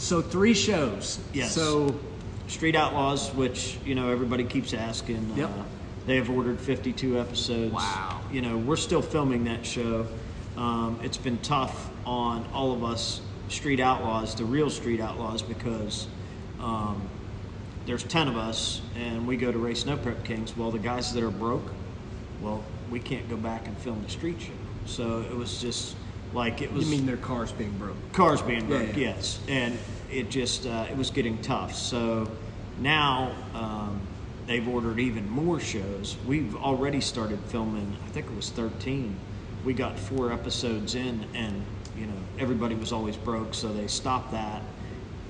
So 3 shows. Yes. So Street Outlaws, which, everybody keeps asking. Yep. They have ordered 52 episodes. Wow. We're still filming that show. It's been tough on all of us Street Outlaws, the real Street Outlaws, because there's 10 of us, and we go to race No Prep Kings. Well, the guys that are broke, we can't go back and film the street show. So it was just like it was. You mean their cars being broke? Cars being broke, Yeah. yes. And it just it was getting tough. So now they've ordered even more shows. We've already started filming. I think it was 13. We got 4 episodes in, and everybody was always broke, so they stopped that.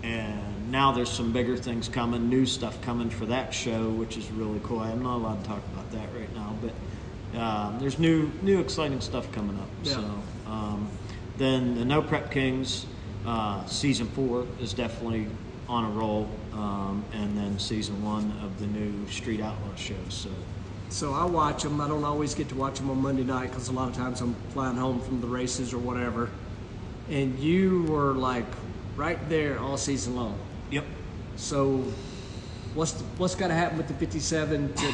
And now there's some bigger things coming, new stuff coming for that show, which is really cool. I'm not allowed to talk about that right now, but there's new exciting stuff coming up. Yeah. So then the No Prep Kings season 4 is definitely on a roll, and then season 1 of the new Street Outlaw show. So I watch them. I don't always get to watch them on Monday night because a lot of times I'm flying home from the races or whatever. And you were like right there all season long. Yep. So what's got to happen with the 57 to?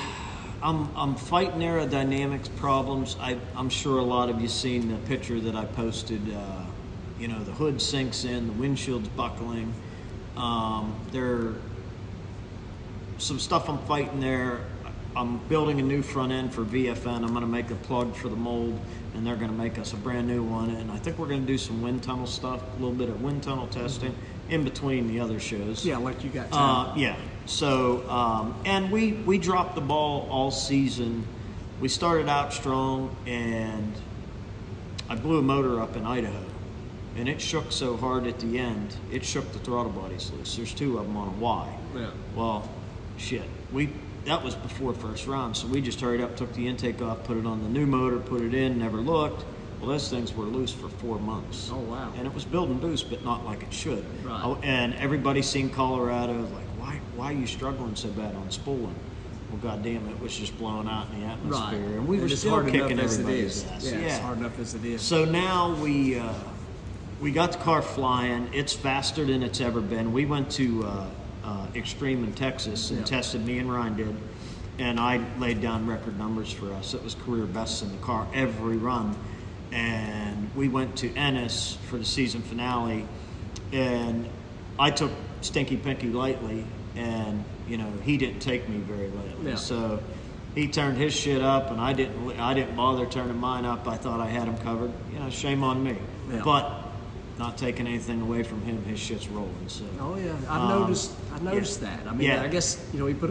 I'm fighting aerodynamics problems. I'm sure a lot of you seen the picture that I posted. The hood sinks in, the windshield's buckling. There some stuff I'm fighting there. I'm building a new front end for VFN. I'm going to make a plug for the mold, and they're going to make us a brand new one. And I think we're going to do some wind tunnel stuff, a little bit of wind tunnel testing in between the other shows. Yeah, like you got time. Yeah. So, and we dropped the ball all season. We started out strong, and I blew a motor up in Idaho, and it shook so hard at the end, it shook the throttle bodies loose. There's 2 of them on a Y. Yeah. Well, shit. That was before first round, so we just hurried up, took the intake off, put it on the new motor, put it in, never looked. Well, those things were loose for 4 months. Oh, wow. And it was building boost, but not like it should. Right. Oh, and everybody seen Colorado, like, why are you struggling so bad on spooling? Well, goddamn, it was just blowing out in the atmosphere, Right. and we were it's still hard kicking enough as it everybody's is. ass. Yeah, it's hard enough as it is. So now we got the car flying. It's faster than it's ever been. We went to Extreme in Texas and tested. Me and Ryan did. And I laid down record numbers for us. It was career bests in the car every run. And we went to Ennis for the season finale, and I took Stinky Pinky lightly, and he didn't take me very lightly. Yeah. So he turned his shit up, and I didn't bother turning mine up. I thought I had him covered. Shame on me. Yeah. But not taking anything away from him, his shit's rolling. So. Oh yeah, I noticed that. I mean, I guess he put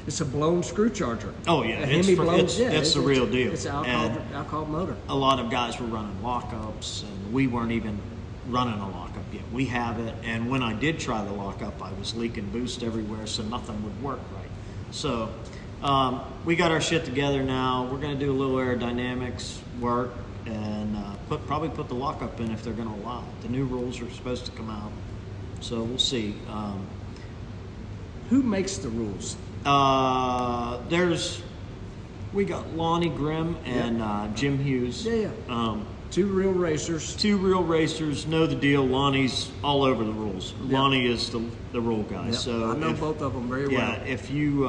it's a blown screw charger. Oh yeah, it's the real deal. It's an alcohol motor. A lot of guys were running lockups, and we weren't even running a lockup yet. We have it, and when I did try the lockup, I was leaking boost everywhere, so nothing would work right. So we got our shit together now. We're going to do a little aerodynamics work, and probably put the lockup in if they're going to allow it. The new rules are supposed to come out, so we'll see. Who makes the rules? We got Lonnie Grimm and Jim Hughes. Yeah. 2 real racers. 2 real racers know the deal. Lonnie's all over the rules. Yep. Lonnie is the rule guy. Yep. So I know both of them very well. Yeah, if you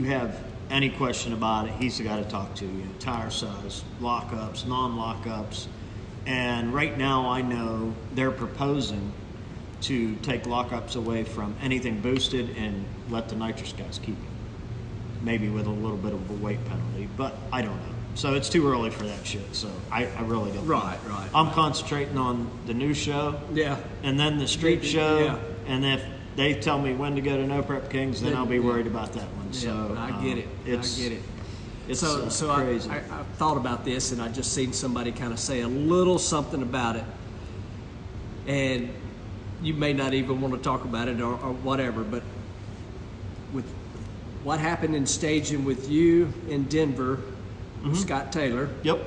have any question about it, he's the guy to talk to. Tire size, lockups, non-lockups, and right now I know they're proposing to take lockups away from anything boosted and let the nitrous guys keep it. Maybe with a little bit of a weight penalty, but I don't know. So it's too early for that shit, so I really don't know. Right. I'm concentrating on the new show. Yeah. And then the street show. Yeah. And if they tell me when to go to No Prep Kings, then I'll be worried about that one. So I get it. It's so crazy. I thought about this, and I just seen somebody kind of say a little something about it. And you may not even want to talk about it or whatever, but with what happened in staging with you in Denver, Scott Taylor. Yep.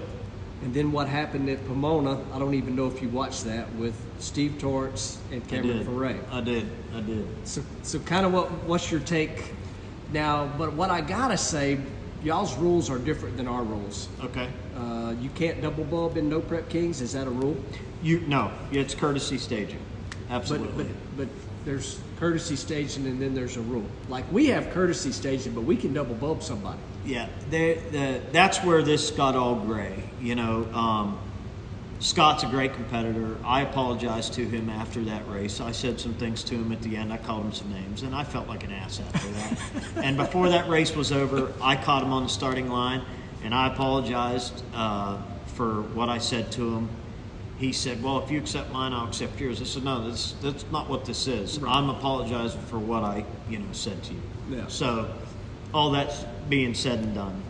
And then what happened at Pomona, I don't even know if you watched that, with Steve Torrance and Cameron Ferre. I did. So kind of what's your take now? But what I gotta say, y'all's rules are different than our rules. Okay. You can't double bulb in No Prep Kings. Is that a rule? No, it's courtesy staging. absolutely. But there's courtesy staging, and then there's a rule. Like, we have courtesy staging, but we can double bulb somebody. Yeah, that's where this got all gray. You know, Scott's a great competitor. I apologized to him after that race. I said some things to him at the end. I called him some names, and I felt like an ass after that. And before that race was over, I caught him on the starting line, and I apologized for what I said to him. He said, well, if you accept mine, I'll accept yours. I said, no, that's not what this is. Right. I'm apologizing for what I, said to you. Yeah. So all that's being said and done.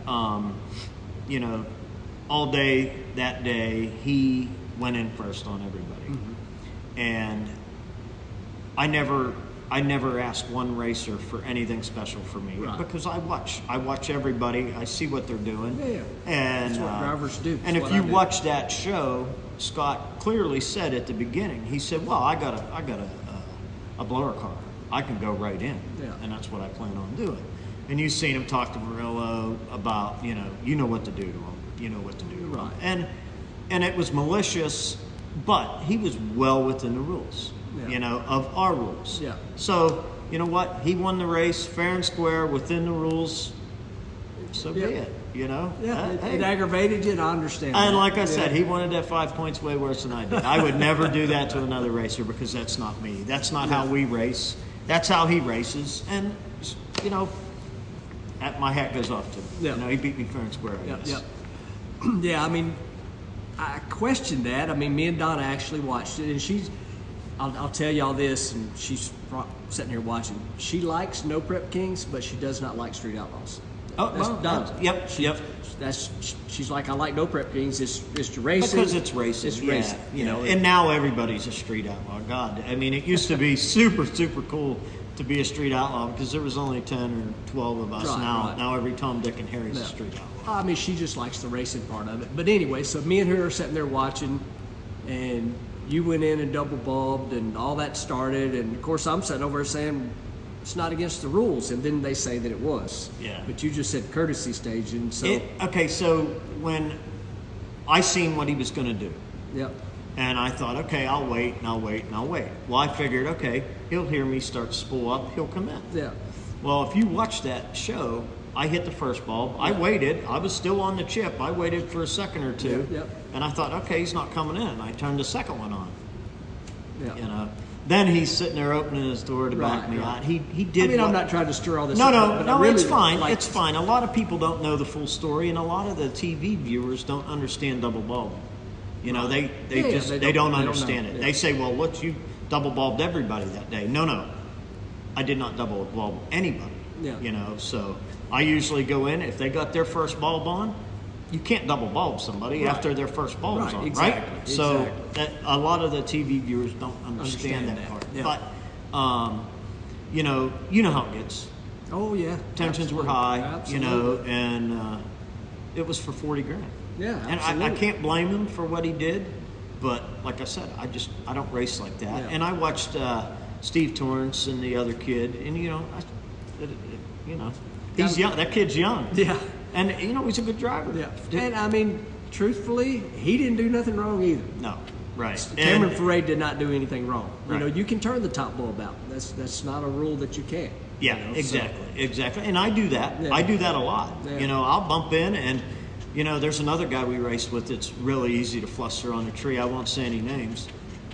All day that day, he went in first on everybody. Mm-hmm. And I never asked one racer for anything special for me, right, because I watch everybody. I see what they're doing. Yeah. And that's what drivers do. And if you watch that show, Scott clearly said at the beginning, he said, well, I got a blower car. I can go right in. Yeah. And that's what I plan on doing. And you've seen him talk to Murillo about, you know what to do to him. You know what to do to right. him. And it was malicious, but he was well within the rules, of our rules. Yeah. So, you know what? He won the race fair and square within the rules. So be it, Yeah, Hey. it aggravated you, and I understand And that. like I said, he wanted that 5 points way worse than I did. I would never do that to another racer because that's not me. That's not how we race. That's how he races. And, my hat goes off to him. Yeah. He beat me fair and square, I guess. Yep. Yeah, I mean, I questioned that. I mean, me and Donna actually watched it, and I'll tell y'all this, and she's sitting here watching. She likes No Prep Kings, but she does not like Street Outlaws. That's Donna. Yep. She's like, I like No Prep Kings. It's racing. Because it's racing. It's racing. And now everybody's a street outlaw. God, I mean, it used to be super, super cool to be a street outlaw because there was only 10 or 12 of us. Now every Tom, Dick, and Harry's a street outlaw. I mean, she just likes the racing part of it. But anyway, so me and her are sitting there watching, and you went in and double bulbed, and all that started. And of course, I'm sitting over there saying it's not against the rules, and then they say that it was. Yeah. But you just said courtesy staging. So so when I seen what he was going to do. Yep. And I thought, okay, I'll wait. Well, I figured, okay, he'll hear me start to spool up. He'll come in. Yeah. Well, if you watch that show, I hit the first bulb. I waited. I was still on the chip. I waited for a second or two. Yep. And I thought, okay, he's not coming in. I turned the second one on. Yeah. Then he's sitting there opening his door to back me out. He did. I mean, I'm not trying to stir all this. No, really it's fine. It's fine. A lot of people don't know the full story, and a lot of the TV viewers don't understand double bulbing. They don't understand it. Yeah. They say, well, look, you double bulbed everybody that day. No, I did not double bulb anybody. Yeah. So I usually go in if they got their first bulb on. You can't double bulb somebody after their first bulb's on, exactly, right? So a lot of the TV viewers don't understand that part. Yeah. But you know how it gets. Oh yeah. Tensions were high. Absolutely. And it was for $40,000. Yeah, and I can't blame him for what he did, but like I said, I don't race like that. Yeah. And I watched Steve Torrance and the other kid, and he's young. That kid's young. Yeah. And he's a good driver. Yeah. And I mean, truthfully, he didn't do nothing wrong either. No. Right. Cameron Ferré did not do anything wrong. Right. You can turn the top bulb out. That's not a rule that you can't. Yeah, exactly. And I do that. Yeah. I do that a lot. Yeah. I'll bump in and, there's another guy we race with that's really easy to fluster on a tree. I won't say any names.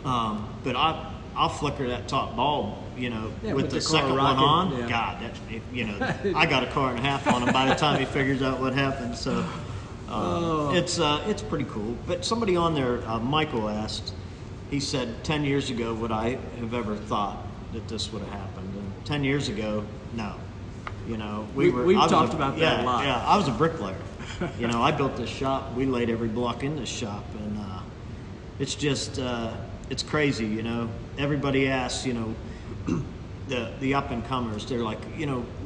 But I'll flicker that top bulb, with the second one on. Yeah. God, I got a car and a half on him by the time he figures out what happened. So it's pretty cool. But somebody on there, Michael asked, he said, 10 years ago, would I have ever thought that this would have happened? And 10 years ago, no. We've talked about that a lot. Yeah, I was a bricklayer. I built this shop. We laid every block in this shop, and it's just it's crazy. Everybody asks, the up and comers. They're like,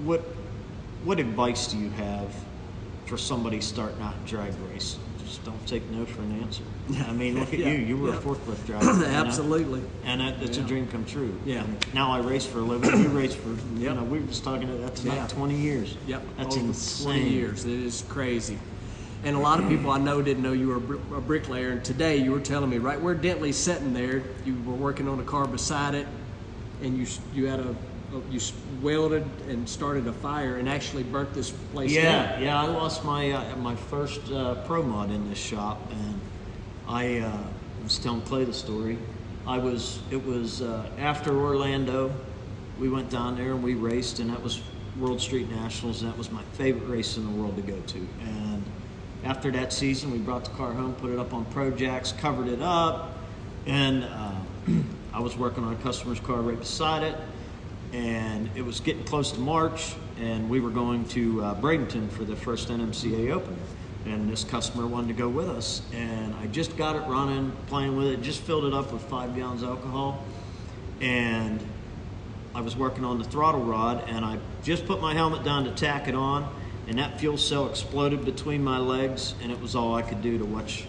what advice do you have for somebody starting out in drag race? Just don't take no for an answer. I mean, look at you. You were a forklift driver. Absolutely. And it's a dream come true. Yeah. And now I race for a living. You race for, we were just talking about that's about 20 years. Yep. That's over insane. 20 years. It is crazy. And a lot of people I know didn't know you were a bricklayer. And today you were telling me right where Dentley's sitting there, you were working on a car beside it, and you had you welded and started a fire and actually burnt this place down. Yeah. I lost my first pro mod in this shop, and I was telling Clay the story. It was after Orlando. We went down there and we raced, and that was World Street Nationals, and that was my favorite race in the world to go to. And after that season, we brought the car home, put it up on Pro Jacks, covered it up, and I was working on a customer's car right beside it, and it was getting close to March, and we were going to Bradenton for the first NMCA Open, and this customer wanted to go with us, and I just got it running, playing with it, just filled it up with 5 gallons of alcohol, and I was working on the throttle rod, and I just put my helmet down to tack it on, and that fuel cell exploded between my legs, and it was all I could do to watch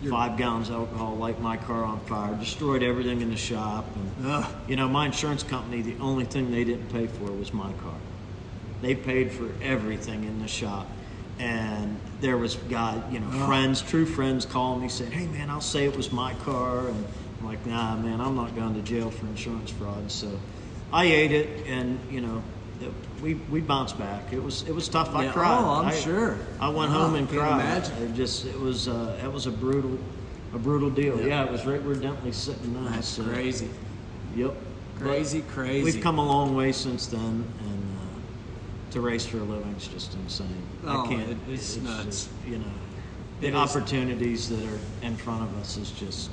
5 gallons of alcohol light my car on fire, destroyed everything in the shop. And you know, my insurance company, the only thing they didn't pay for was my car. They paid for everything in the shop. And there was guys, you know, friends, true friends calling me saying, "Hey man, I'll say it was my car." And I'm like, "Nah man, I'm not going to jail for insurance fraud." So I ate it, and you know, we bounced back. It was tough. I cried. Oh, I'm sure. I went home and cried. Imagine. It was a brutal deal. Yeah, it was right where Dentley's sitting now. That's crazy. Yep. Crazy. We've come a long way since then, and to race for a living is just insane. Oh, I can't. It's nuts. Just, you know, the opportunities that are in front of us is just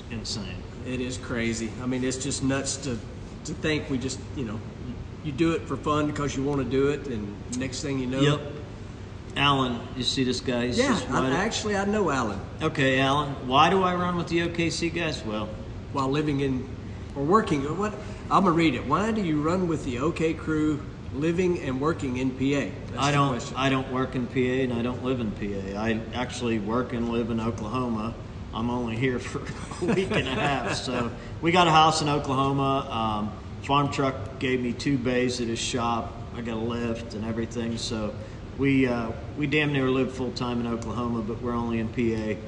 insane. It is crazy. I mean, it's just nuts to think we just, you know, you do it for fun because you want to do it, and next thing you know. Yep. Alan, you see this guy? He's Yeah, just right I know Alan. Okay, Alan. Why do I run with the OKC guys? Well, while living in or working, what I'm gonna read it. Why do you run with the OK crew, living and working in PA? That's the question. I don't work in PA, and I don't live in PA. I actually work and live in Oklahoma. I'm only here for a week and a half. So we got a house in Oklahoma. Farm truck gave me 2 bays at his shop. I got a lift and everything. So we damn near live full time in Oklahoma, but we're only in PA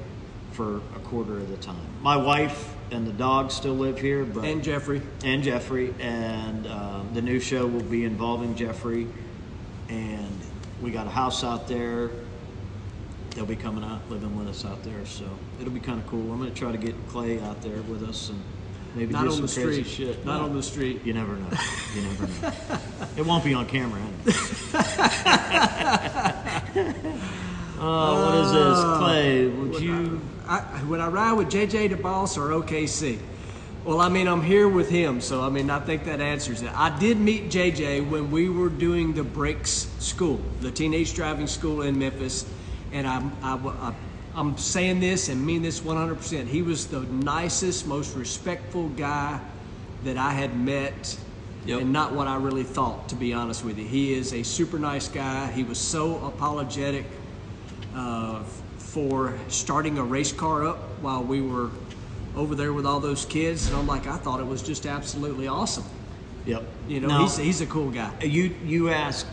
for a quarter of the time. My wife and the dog still live here, but and Jeffrey, and the new show will be involving Jeffrey, and we got a house out there. They'll be coming out, living with us out there, so it'll be kind of cool. I'm going to try to get Clay out there with us and maybe not do on some the crazy street. shit. Not on the street. You never know. You never know. It won't be on camera. What is this, Clay? Would I ride with JJ DeBoss or OKC? Well, I mean, I'm here with him, so I mean, I think that answers it. I did meet JJ when we were doing the Brakes School, the teenage driving school in Memphis, and I'm saying this and mean this 100%. He was the nicest, most respectful guy that I had met, and not what I really thought, to be honest with you. He is a super nice guy. He was so apologetic for starting a race car up while we were over there with all those kids, and I'm like, I thought it was just absolutely awesome. Yep. You know, now, he's a cool guy. You ask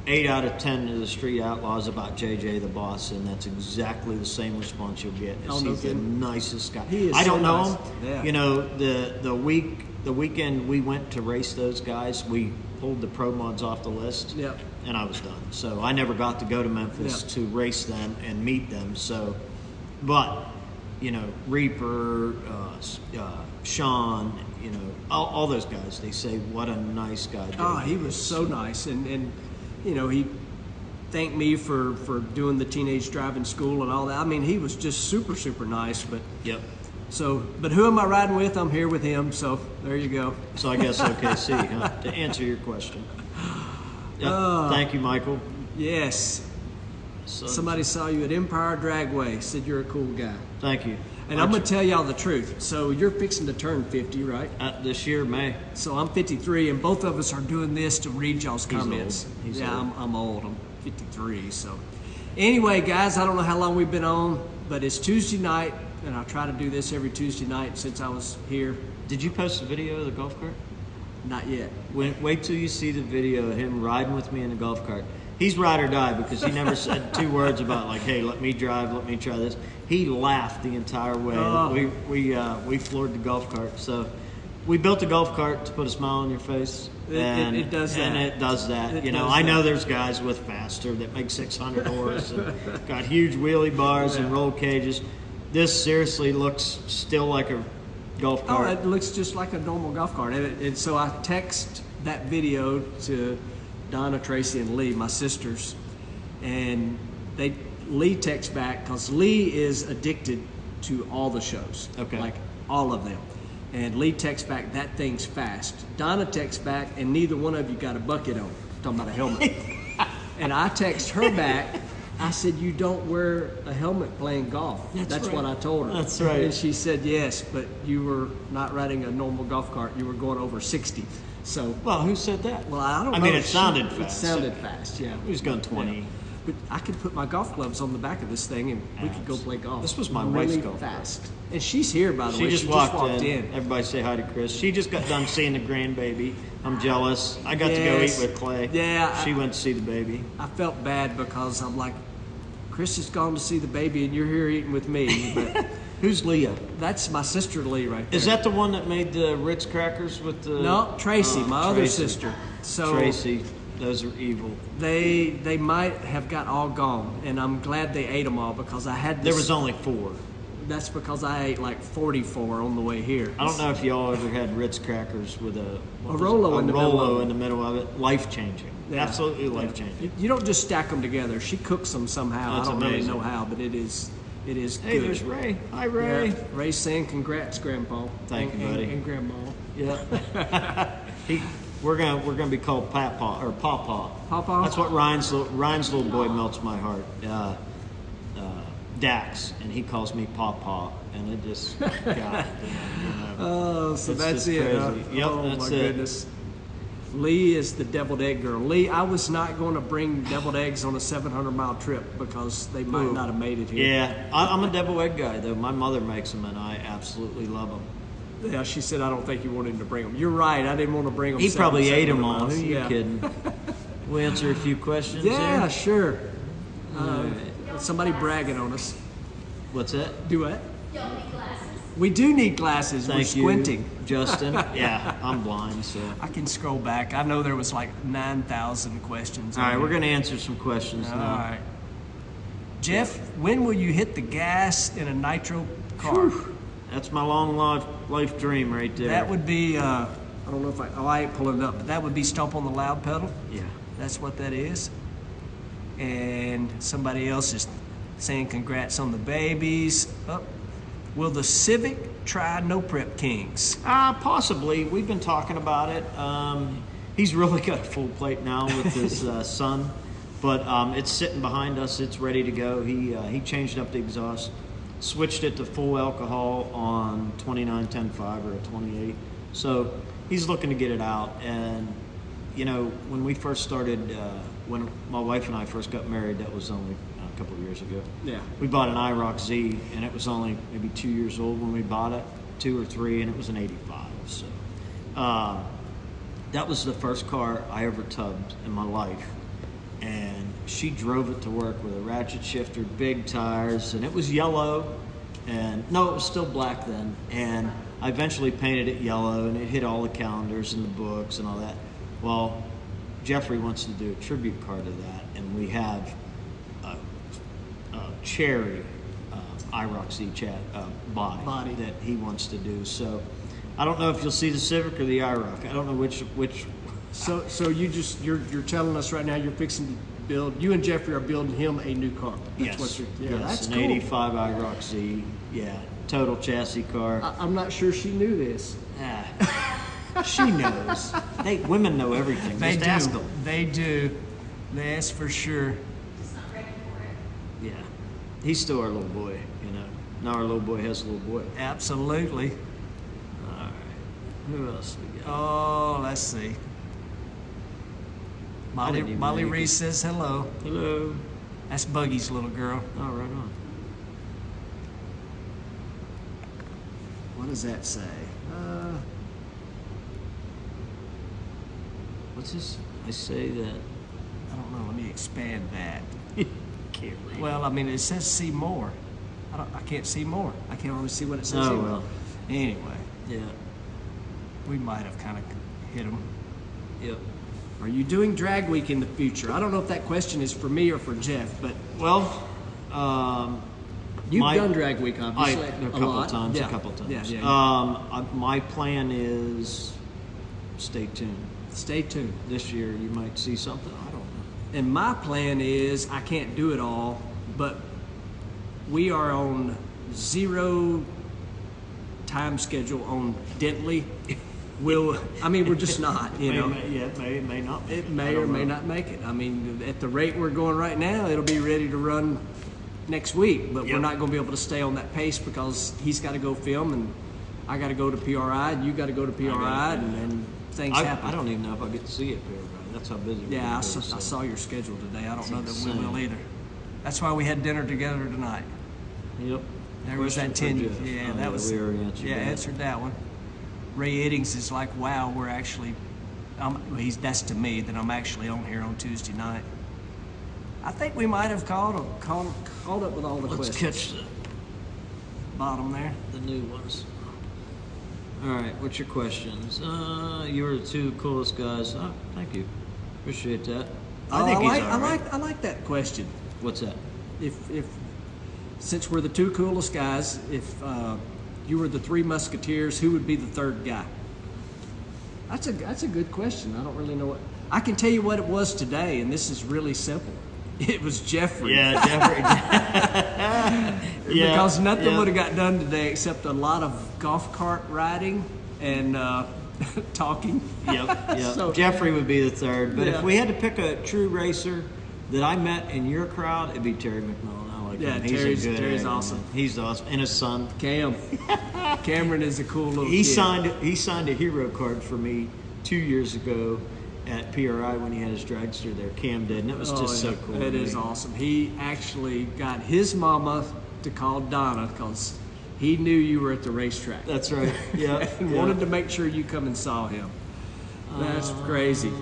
8 out of 10 of the street outlaws about JJ the Boss, and that's exactly the same response you'll get. He's the nicest guy. He is I don't so know nice. him. Yeah. You know, the weekend we went to race those guys, we pulled the pro mods off the list. Yep. And I was done. So I never got to go to Memphis to race them and meet them. So, but you know, Reaper, Sean, you know, all those guys, they say what a nice guy. Oh, he was so nice, and you know, he thanked me for doing the teenage driving school and all that. I mean, he was just super nice. But but who am I riding with? I'm here with him. So there you go. So I guess OKC, huh? To answer your question. Yep. Thank you, Michael. Yes. Somebody saw you at Empire Dragway, said you're a cool guy. Thank you. And I'm going to tell y'all the truth. So you're fixing to turn 50, right? This year, May. So I'm 53, and both of us are doing this to read y'all's comments. He's old. I'm old. I'm 53. So anyway, guys, I don't know how long we've been on, but it's Tuesday night, and I try to do this every Tuesday night since I was here. Did you post a video of the golf cart? Not yet. Wait till you see the video of him riding with me in the golf cart. He's ride or die because he never said 2 words about like, hey, let me drive, let me try this. He laughed the entire way. Oh. We floored the golf cart. So we built a golf cart to put a smile on your face. It does that. And it does that. It you know, does I know that. there's guys with faster that make 600 horse and got huge wheelie bars and roll cages. This seriously looks still like a golf Oh, cart. it looks just like a normal golf cart. And so I text that video to Donna, Tracy, and Lee, my sisters, and Lee texts back because Lee is addicted to all the shows, Okay. like all of them. And Lee texts back, that thing's fast. Donna texts back, and neither one of you got a bucket on. Talking about a helmet. And I text her back. I said, you don't wear a helmet playing golf. That's right. what I told her. That's right. And she said, yes, but you were not riding a normal golf cart. You were going over 60. So, Well, who said that? well, I don't know. I mean, it if sounded It fast. sounded fast, yeah. He was going 20. Yeah. But I could put my golf gloves on the back of this thing and we could go play golf. This was my really wife's golf fast. And she's here, by the She way. just walked in. Everybody say hi to Chris. She just got done seeing the grandbaby. I'm jealous. I got to go eat Yes. with Clay. Yeah, She went to see the baby. I felt bad because I'm like, Chris has gone to see the baby and you're here eating with me. But Who's Leah? that's my sister Lee right there. Is that the one that made the Ritz crackers with the... No, Tracy, Oh, my other Tracy. sister. So Tracy. Those are evil. they might have got all gone, and I'm glad they ate them all because I had this. There was only 4. That's because I ate like 44 on the way here. I don't know if y'all ever had Ritz crackers with a Rolo in the middle of it. in the middle of it. Life changing. Yeah. Absolutely life changing. You don't just stack them together. She cooks them somehow. That's I don't amazing. really know how, but it is Hey, good. there's Ray. Hi, Ray. Yeah. Ray's saying congrats, Grandpa. Thank you, buddy. And Grandma. Yeah. We're gonna be called Papa or Pawpaw. Pawpaw? That's what Ryan's little boy melts my heart. Dax, and he calls me Pawpaw, and it just God. You know, Oh, so It's that's just it. Huh? crazy. Yep, oh that's my it. goodness. Lee is the deviled egg girl. Lee, I was not going to bring deviled eggs on a 700-mile trip because they might Ooh. not have made it here. Yeah, I'm a devil egg guy though. My mother makes them, and I absolutely love them. Yeah, she said, I don't think you wanted him to bring them. You're right. I didn't want to bring them. He probably ate them all. miles. Who are you Yeah. kidding? We'll answer a few questions. Yeah, here. sure. Alright. Somebody bragging on us. What's that? Do what? We do need glasses. We're Thank you, squinting. Justin. Yeah, I'm blind, so. I can scroll back. I know there was like 9,000 questions. All right, we're gonna answer some questions All now. right. Jeff, when will you hit the gas in a nitro car? Whew. That's my long life dream right there. That would be, I don't know if I ain't pulling it up, but that would be stomp on the loud pedal. Yeah. That's what that is. And somebody else is saying congrats on the babies. Oh. Will the Civic try No Prep Kings? Possibly. We've been talking about it. He's really got a full plate now with his son, but it's sitting behind us. It's ready to go. He changed up the exhaust, switched it to full alcohol on 29.10.5 or a 28. So he's looking to get it out. And you know, when we first started, when my wife and I first got married, that was only a couple of years ago. Yeah. We bought an IROC Z, and it was only maybe 2 years old when we bought it, 2 or 3, and it was an 85. So that was the first car I ever tubbed in my life. And she drove it to work with a ratchet shifter, big tires, and it was yellow. And no, it was still black then. And I eventually painted it yellow, and it hit all the calendars and the books and all that. Well, Jeffrey wants to do a tribute car to that, and we have a cherry IROC Z body that he wants to do. So I don't know if you'll see the Civic or the IROC. I don't know which. So you're telling us right now you're fixing to build. You and Jeffrey are building him a new car. That's Yes. what you're. Yeah, Yes, that's an cool. 85 IROC Z. Yeah, total chassis car. I'm not sure she knew this. She knows. Women know everything. They Just do. ask them. They do. That's for sure. Yeah, he's still our little boy. You know, now our little boy has a little boy. Absolutely. All right. Who else we got? Oh, let's see. Molly didn't even make Reese says hello. Hello. That's Buggy's little girl. Oh, right on. What does that say? What's this? I say that. I don't don't know. Let me expand that. Can't read. Well, I mean, it says see more. I can't see more. I can only see what it says. Oh, well. Anyway, Yeah. we might have kind of hit them. Yep. Are you doing drag week in the future? I don't know if that question is for me or for Jeff, but Well, you've done drag week, obviously. a couple times. Yeah. A couple times. Yeah, yeah. My plan is stay tuned. Stay tuned. This year you might see something. I don't know. And my plan is I can't do it all, but we are on 0 time schedule on Dentley. We're just not, you know. It may not. It may or may not make it. I mean, at the rate we're going right now, it'll be ready to run next week, but we're not going to be able to stay on that pace because he's got to go film and I got to go to PRI and you got to go to PRI and things happen. I don't even know if I get to see it, PRI. That's how busy we're Yeah, I gonna be, saw your schedule today. I don't know that we insane. will either. That's why we had dinner together tonight. Yep. There was that 10. Yeah, that was. We already answered that. Answered that one. Ray Eddings is like, wow, we're actually. That's to me that I'm actually on here on Tuesday night. I think we might have caught up with all the Let's questions. catch Bottom there. the new ones. All right, what's your questions? You're the 2 coolest guys. Oh, thank you. Appreciate that. I think he's all right. I like that question. What's that? If since we're the 2 coolest guys, if you were the 3 musketeers, who would be the 3rd guy? That's a good question. I don't really know what. I can tell you what it was today, and this is really simple. It was Jeffrey. Yeah, Jeffrey. Because nothing would have got done today except a lot of golf cart riding and talking. Yep. So, Jeffrey would be the 3rd. But Yeah. if we had to pick a true racer that I met in your crowd, it'd be Terry McMillan. I like him. Terry's egg, awesome. Man. He's awesome. And his son. Cameron is a cool little He kid. signed a hero card for me 2 years ago at PRI when he had his dragster there. Cam did, and it was just so cool. It is awesome. He actually got his mama to call Donna because he knew you were at the racetrack. That's right. Yeah. And wanted to make sure you come and saw him. That's crazy.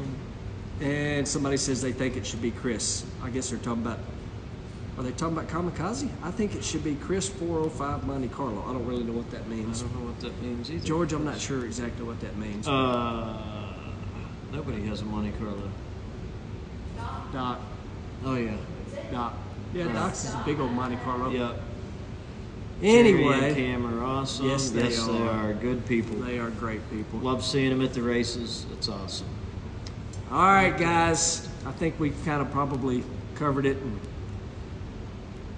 And somebody says they think it should be Chris. I guess they're talking about. Are they talking about Kamikaze? I think it should be Chris 405 Monte Carlo. I don't really know what that I means. don't know what that means either. George, I'm not sure exactly what that means. Nobody has a Monte Carlo. Doc. Oh yeah. Doc. Yeah, Doc's is a big old Monte Carlo. Yeah. Terry and Anyway, Cam are awesome. Yes, they are good people. they are great people. Love seeing them at the races. It's awesome. All right, guys. I think we kind of probably covered it and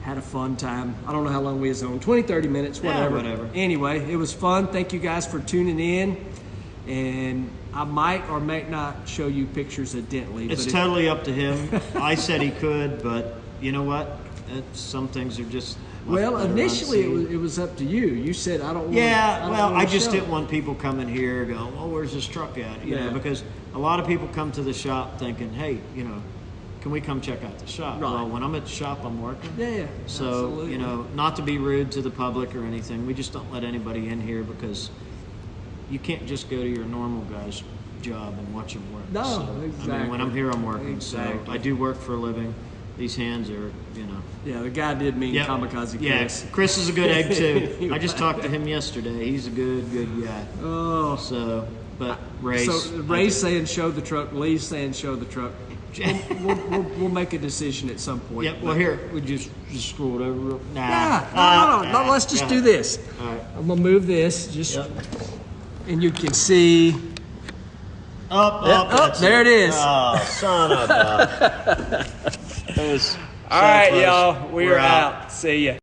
had a fun time. I don't know how long we was on. 20, 30 minutes, whatever. Whatever. Anyway, it was fun. Thank you guys for tuning in. And I might or might not show you pictures of Dentley. It's but totally up to him. I said he could, but you know what? Some things are just. Well, initially it was up to you. You said I don't want. Yeah, I just didn't want people coming here going, "Well, where's this truck at?" You know, Yeah. because a lot of people come to the shop thinking, "Hey, you know, can we come check out the shop?" Right. Well, when I'm at the shop, I'm working. Yeah. So, absolutely. you know, not to be rude to the public or anything, we just don't let anybody in here because you can't just go to your normal guy's job and watch him work. No, So, I exactly. mean, when I'm here, I'm working. Exactly. So I do work for a living. These hands are, you know. Yeah, the guy did mean Yep. Kamikaze Yeah, Chris. Chris is a good egg too. I just talked to him yesterday. He's a good guy. Oh. So, but Ray's. So Ray's saying show the truck. Lee's saying show the truck. We'll make a decision at some point. Yep. Well, here we just scroll it over. Nah. Yeah, no. Let's just do this. All right. I'm gonna move this just, Yep. and you can see. Up. That's there it is. Oh, son of a. That was. All right, y'all. We're out. See ya.